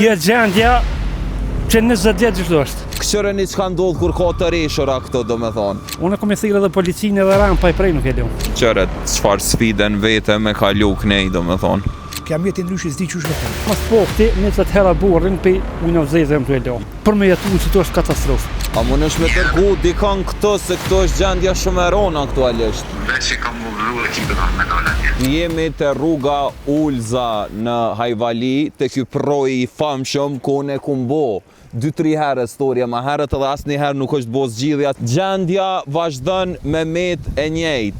Kjo gjendja që 20 vjet gjithë është. Këshëreni që ka ndodhë kur ka të reshura këto do me thonë? Unë kom e thirrë edhe policinë edhe rampa i prej nuk e leo. Qëret, qëfar sfiden vete me kalu knej do me thonë? Kja mjetin ndryshë s'di qysh me thonë. Mas pokti 20 hera burrin pe ujna vëzeze më të e leo. Për me jetu që to është katastrofë. A më nësh me tërgu dikan këto se këto është gjendja shumë e rona aktualisht? Veç që kam vëllu ekipin me dole atje. Jemi të rruga Ulza në Hajvali, të ky proj i famshëm ku unë e kumbo 2-3 herë storja, ma herët edhe asë një herë nuk është bo zgjidhja. Gjendja vazhdon me met e njejt.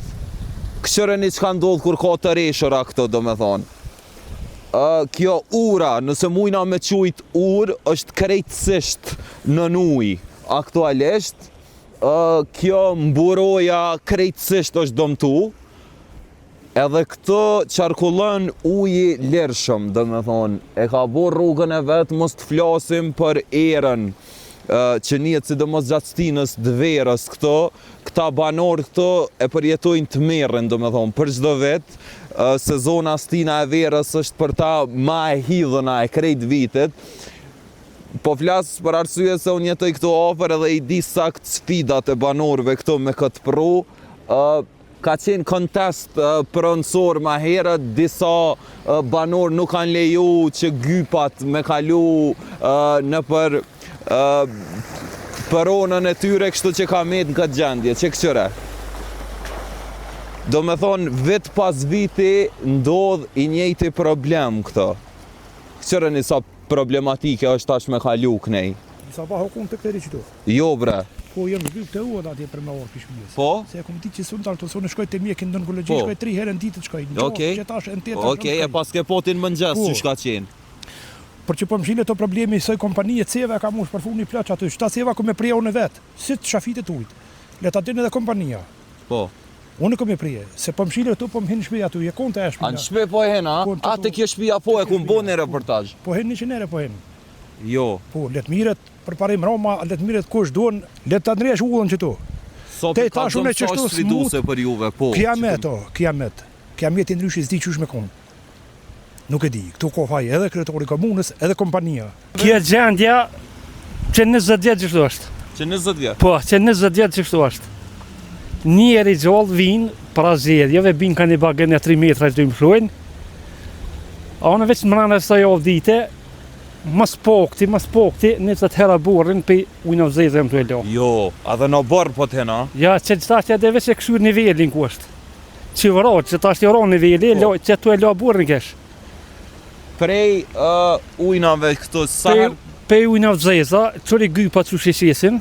Këshëreni që ka ndodhë kur ka të reshura këto do me thonë? Kjo ura, nëse mujna me qujt ur, është krejtësisht në nuj. Aktualisht, kjo mburoja krejtësisht është domtu, edhe këto qarkullon uji lirshëm, do me thonë, e ka bo rrugën e vetë, mos të flasim për erën, që njët sidomos gjatë stinës dverës këta banorë këto e përjetojnë të merren, do me thonë, për çdo vit, sezona stina e verës është për ta ma e hidhëna e krejt vitit. Po flasë për arsye se unë jetoj këto afër edhe i di sakt sfidat e banorëve këto me këtë pru. Ka qenë kontest pronësor ma herët, disa banorë nuk kanë leju që gypat me kalu në për përonën e tyre kështu që ka met në këtë gjendje, që këshyre. Do me thonë, vit pas viti ndodh i njëjti problem këto. Këshyre njësa problematike është tash me kalu kënej. Sa pa hokun të këtëri qëto. Jo bre. Po jem zhyp të uat atje për me orë pishmijës. Po? Se e kom ti që sun talë të sonë shkoj të mjekin në onkologi, shkoj 3 herë në ditë shkoj. Okej. Okej, e pas ke potin mëngjes që shka qenë. Për që po më shile të problemi soj kompanije ceva ka mush për funi plaq aty. Shta ceva ku me prija unë vetë, si të shafitet ujtë. Le ta din edhe kompanija. Po. Unë kom e prije, se po më shile të po më hinë shpija aty, e kon të eshme. A në shpe po e hena? A të kjo shpija po e ku më bo një reportaj? Po hinë 100 herë po hinë. Jo. Po, letë miret për parim Roma, letë miret kush duon, letë të ndresh ullën që tu. So për ka dëmë sa është sfiduse për juve, po. Kiamet i ndryshë s'di qysh me konë. Nuk e di, këtu ko faj edhe kretori komunës, edhe kompania. Kjo gjendja që 20 vjet gjithë është. Që 20 vjet? Po, që 20 vjet gjithë është. Njeri gjallë vinë para zjedjeve, binë ka një bagën e 3 metra që dojmë shlojnë. A unë veç mërana e sa javë dite, mas pokti, 20 hera burrin për ujna vëzeze më të e lo. Jo, edhe në bërë po të hena? Ja, që ta që edhe veç e këshur nivelin ku është. Që vërot, që ta është i ron niveli, që tu e lo burrin kesh. Prej ujnave këto sarë? Pej ujna vëzeza, qëri gypa që shishesin,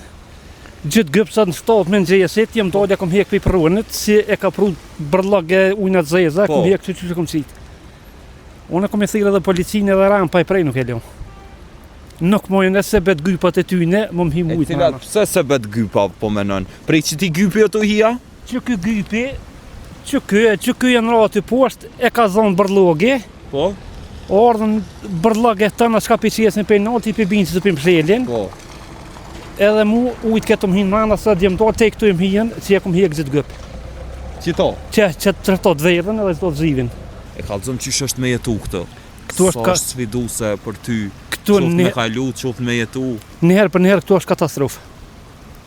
gjithë gypsat në 7 mëngjesit, jem dole kom hek për prunit, si e ka pru bërlag e ujna vëzeza, kom hek që kom qitë. Unë kom e thirë edhe policinë edhe rampa i prej nuk e leo. Nuk mojën e se bet gypat e tyne, më më him ujtë në. Pse se bet gypa po menon? Prej që ti gypi o të hia? Që kë gypi, që kë janë rati poshtë, e ka zonë bërlogi. Po? Ardhën bërlag e tëna shka për qesin për nalti për binë që të për mshelin. Po. Edhe mu ujtë këtë më hinë rana sa djemëtar të e këtu e më hinë që e kom hek gjithë gëp. Qito? Që të rëto të verën edhe të zivin. E kalëzëm qysh është me jetu këtë? Këtu është sa është sfiduse për ty? Këtu qoftë me kalu, qoftë me jetu? Njëherë për njëherë këtu është katastrofë.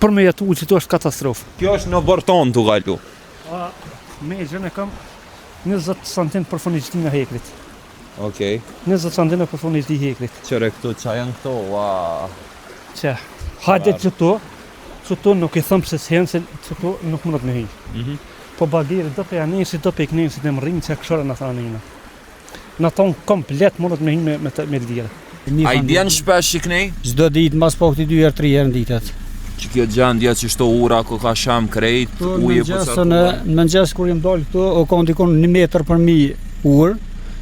Për me jetu që këtu është katastrofë. Kjo është në bërton të kalu? Me gjën e kam 20 cm për funiqtin e hekrit. Okej. 20 cm për funiqtin e hekrit. Qëre këtu, qa janë këto? Që, hajde qëto nuk i thëmë se s'henë, se qëto nuk mënët me hinë. Po bagirë do për janesi, do për iknesit e më rrinë që këshore në thaninë. Në tonë komplet mënët me hinë me lirë. A i djenë shpesh iknej? Çdo ditë mas pokti 2 herë 3 herë në ditët. Që kjo gjendja që shto ura ku ka sham krejt, uje po sa Në mëngjes kur jem dalë këtu, o ka ndikon 1 metër për mi urë,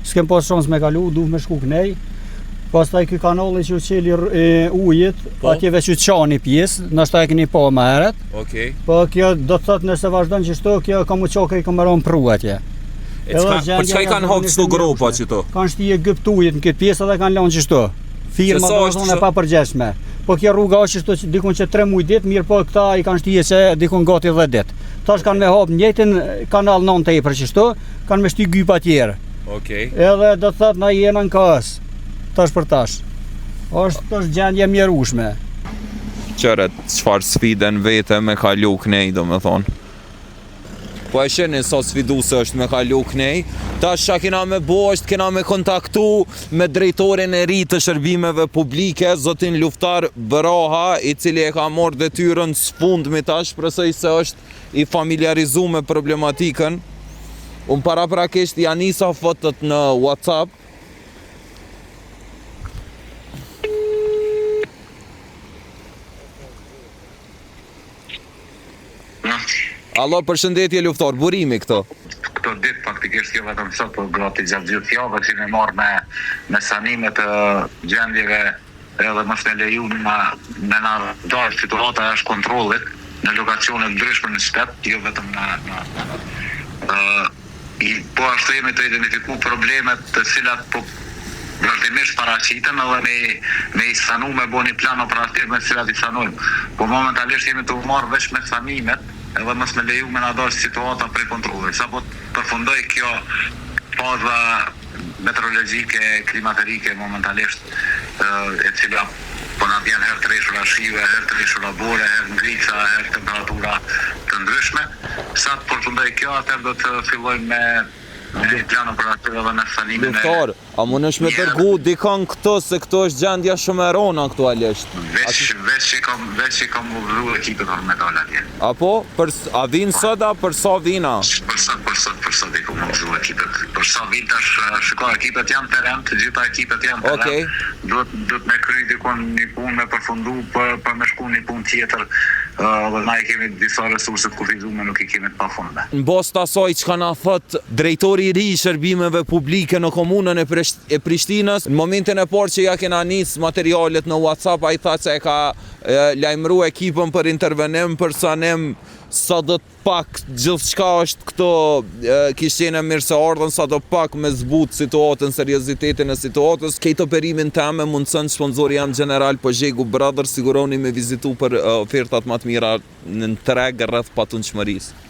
s'kem pas shans me kalu, duh me shku kënej. Pastaj ky kanalli që u qeli ujit, atjeve që qani pjesë, nështë e keni pa më herët. Okej. Po kjo do të thotë nëse vazhdon që shto, kjo ka mu qoke i ka më ronë pru atje. Për çka i kanë hapë këto gropa që to? Kanë shtije gypt ujit në këtë pjesë dhe kanë lanë që shto. Firma do zonë e papërgjeshme. Po kjo rruga është që dikun që 3 muaj ditë, mirë po këta i kanë shtije që dikun gati 10 ditë. Tash kanë me hapë njëjtin kanal 9 tepër që shto, kanë me shty gypa tjerë. Okej. Edhe do të thotë na jena në KS. Tash për tash. Është gjendje mjerueshme. Qëret, çfarë sfide në vete me kalu knej, do me thonë. Po e sheni sa sfiduse është me kalu knej. Tash qa kena me bo është kena me kontaktu me drejtorin e ri të shërbimeve publike, zotin Luftar Braha, i cili e ka marrë detyrën sfundmi tash, përsëri se është i familiarizu me problematikën. Unë paraprakisht ja nisa fotët në WhatsApp. Allo, përshëndetje Luftar, burimi këto. Këto ditë faktikisht jo vetëm sot, po gati gjatë gjithë javës që me marrë me sanime të gjendjeve edhe mos me leju me na dalë situata është kontrollit në lokacione ndryshme në shtet, jo vetëm po ashtu jemi të identifiku problemet të cilat po vazhdimisht paraqiten edhe me i sanu me bo një plan operativ me cilat i sanujmë. Po momentalisht jemi të marrë veç me sanimet edhe mos me leju me na dalë situata prej kontrollit. Sa po përfundoj kjo faza meteorologjike, klimaterike momentalisht e cila po na vjen herë të reshura shive, herë të reshura bore, herë ngrica, herë temperatura të ndryshme. Sa të përfundoj kjo, atëherë do të fillojmë me një plan operativ edhe me sanimin e... Luftar, a mund është me dërgu dikan këto se këto është gjendja shumë e rona aktualisht? Veç që kam vëvru ekipet me dalë atje. Apo? A vinë sot, a për sa vina? Për sot i kam vëvru ekipet. Për sa vinë tash shiko, ekipet janë teren, të gjitha ekipet janë teren. Okej. Duhet me kry dikon një punë me përfundu për me shku një punë tjetër. Dhe na i kemi disa resurset kufizume, nuk i kemi të pafundme. Në bos të asoj që ka na thot drejtori i ri i shërbimeve publike në komunën e Prishtinës, në momentin e parë që ja kena nis materialet në WhatsApp, a i tha që e ka lajmëru ekipën për intervenim, për sanim, sa do të pak gjithë shka është këto kishjene mirë se ardhen, sa do pak me zbut situatën, seriositetin e situatës. Këtë operimin teme mundësën sponsori jam General Pojegu Brother, siguroni me vizitu për ofertat më të mira në treg rreth patundshmërisë.